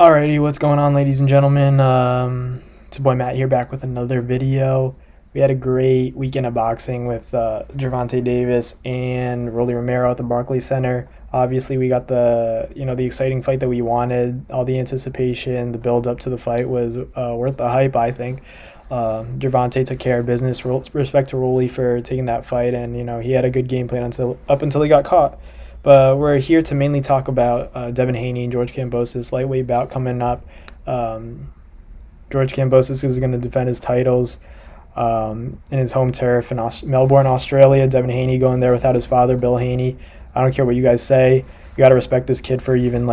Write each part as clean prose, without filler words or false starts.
Alrighty, what's going on, ladies and gentlemen? It's your boy Matt here, back with another video. We had a great weekend of boxing with Gervonta Davis and Rolly Romero at the Barclays Center. Obviously, we got the exciting fight that we wanted. All the anticipation, the build up to the fight was worth the hype, I think. Gervonta took care of business. Respect to Rolly for taking that fight, and he had a good game plan until he got caught. But we're here to mainly talk about Devin Haney and George Kambosos lightweight bout coming up. George Kambosos is going to defend his titles in his home turf in Melbourne, Australia. Devin Haney going there without his father, Bill Haney. I don't care what you guys say. You got to respect this kid for even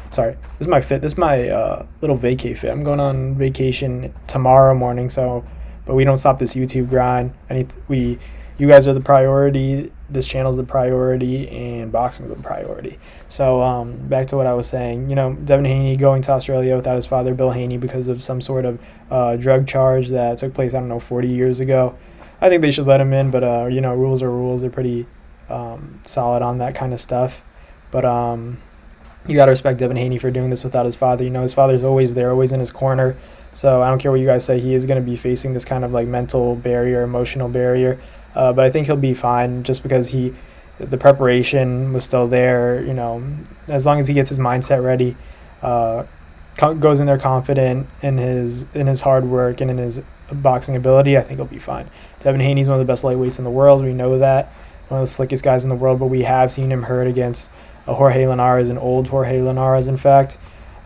sorry, this is my fit. This is my little vacay fit. I'm going on vacation tomorrow morning, but we don't stop this YouTube grind. You guys are the priority. This channel's the priority, and boxing is the priority. So back to what I was saying. Devin Haney going to Australia without his father, Bill Haney, because of some sort of drug charge that took place, 40 years ago. I think they should let him in, but rules are rules. They're pretty solid on that kind of stuff. But you got to respect Devin Haney for doing this without his father. His father's always there, always in his corner. So I don't care what you guys say. He is going to be facing this kind of mental barrier, emotional barrier. But I think he'll be fine just because the preparation was still there. As long as he gets his mindset ready, goes in there confident in his hard work and in his boxing ability, I think he'll be fine. Devin Haney's one of the best lightweights in the world. We know that. One of the slickest guys in the world, but we have seen him hurt against Jorge Linares, an old Jorge Linares, in fact.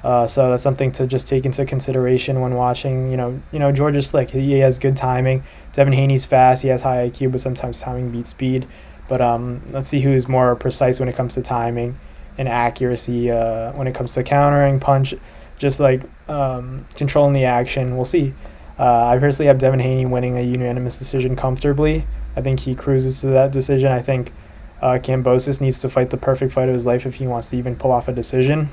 So that's something to just take into consideration when watching. George is slick. He has good timing. Devin Haney's fast. He has high IQ, but sometimes timing beats speed. But let's see who's more precise when it comes to timing and accuracy. When it comes to countering, punch, just controlling the action. We'll see. I personally have Devin Haney winning a unanimous decision comfortably. I think he cruises to that decision. I think Kambosos needs to fight the perfect fight of his life if he wants to even pull off a decision.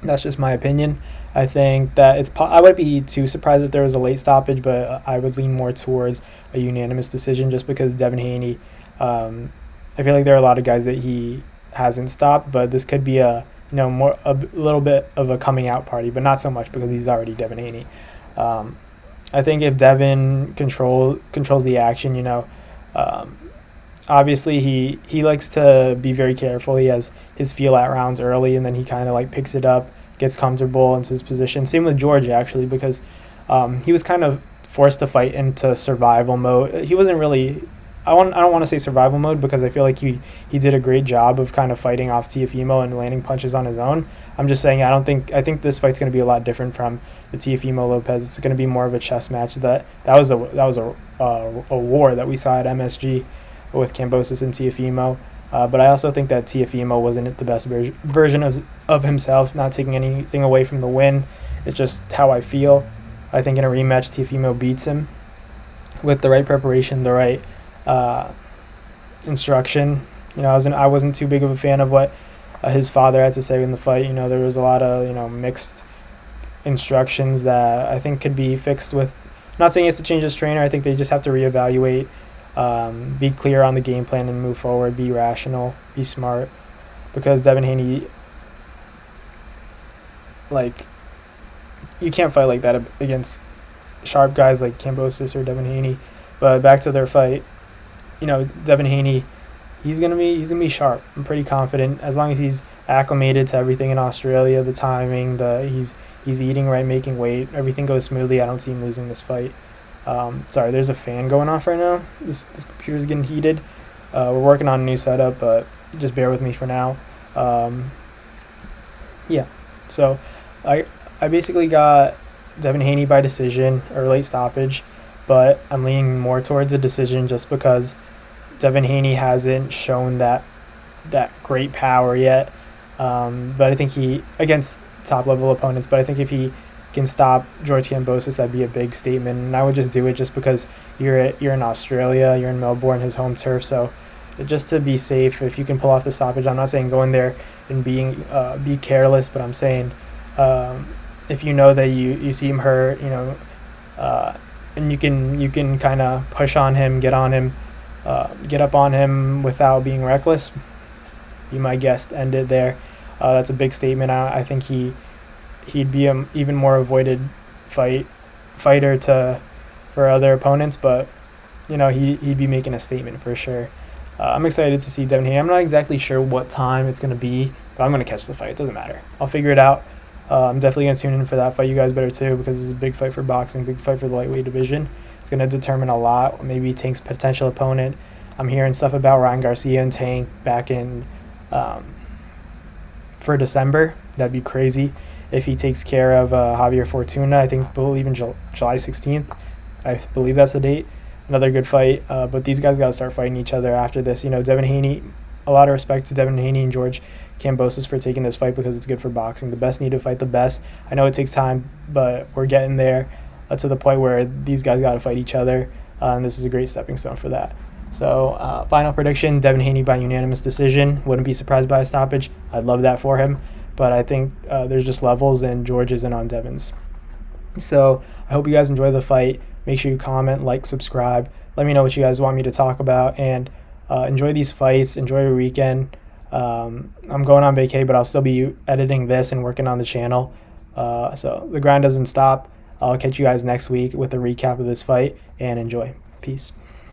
That's just my opinion. I think that I wouldn't be too surprised if there was a late stoppage, but I would lean more towards a unanimous decision just because Devin Haney, I feel like there are a lot of guys that he hasn't stopped, but this could be a little bit of a coming out party, but not so much because he's already Devin Haney. I think if Devin controls the action, obviously he likes to be very careful. He has his feel out rounds early, and then he kind of picks it up, gets comfortable into his position. Same with George, actually, because he was kind of forced to fight into survival mode. He wasn't really, I don't want to say survival mode, because I feel like he did a great job of kind of fighting off Teofimo and landing punches on his own. I'm just saying I think this fight's going to be a lot different from the Teofimo Lopez. It's going to be more of a chess match. That was a war that we saw at MSG with Kambosos and Teofimo. But I also think that Teofimo wasn't the best version of himself, not taking anything away from the win. It's just how I feel. I think in a rematch, Teofimo beats him with the right preparation, the right instruction. I wasn't too big of a fan of what his father had to say in the fight. There was a lot of mixed instructions that I think could be fixed with. Not saying he has to change his trainer. I think they just have to reevaluate. Be clear on the game plan and move forward. Be rational. Be smart. Because Devin Haney, you can't fight like that against sharp guys like Kambosos or Devin Haney. But back to their fight, Devin Haney, he's gonna be sharp. I'm pretty confident as long as he's acclimated to everything in Australia, the timing, he's eating right, making weight, everything goes smoothly. I don't see him losing this fight. Sorry, there's a fan going off right now. This computer's getting heated. We're working on a new setup, but just bear with me for now. Yeah, so I basically got Devin Haney by decision or late stoppage, but I'm leaning more towards a decision just because Devin Haney hasn't shown that great power yet. But I think he, against top level opponents, but I think if he can stop George Kambosos, that'd be a big statement, and I would just do it just because you're in Australia, you're in Melbourne, his home turf. So just to be safe, if you can pull off the stoppage, I'm not saying go in there and be careless, but I'm saying if you know that you see him hurt, and you can kind of push on him, get up on him without being reckless, you might guess end it there. That's a big statement. I think he he'd be an even more avoided fighter for other opponents, but he'd be making a statement for sure. I'm excited to see Devin Haney. I'm not exactly sure what time it's going to be, but I'm going to catch the fight. It doesn't matter. I'll figure it out. I'm definitely going to tune in for that fight. You guys better too, because it's a big fight for boxing, big fight for the lightweight division. It's going to determine a lot. Maybe Tank's potential opponent. I'm hearing stuff about Ryan Garcia and Tank back in for December. That'd be crazy if he takes care of Javier Fortuna. I believe in July 16th. I believe that's the date. Another good fight, but these guys got to start fighting each other after this. Devin Haney, a lot of respect to Devin Haney and George Kambosos for taking this fight because it's good for boxing. The best need to fight the best. I know it takes time, but we're getting there to the point where these guys got to fight each other, and this is a great stepping stone for that. So, final prediction, Devin Haney by unanimous decision. Wouldn't be surprised by a stoppage. I'd love that for him, but I think there's just levels, and George isn't on Devin's. So, I hope you guys enjoy the fight. Make sure you comment, like, subscribe. Let me know what you guys want me to talk about, and enjoy these fights. Enjoy your weekend. I'm going on vacay, but I'll still be editing this and working on the channel. So the grind doesn't stop. I'll catch you guys next week with a recap of this fight, and enjoy. Peace.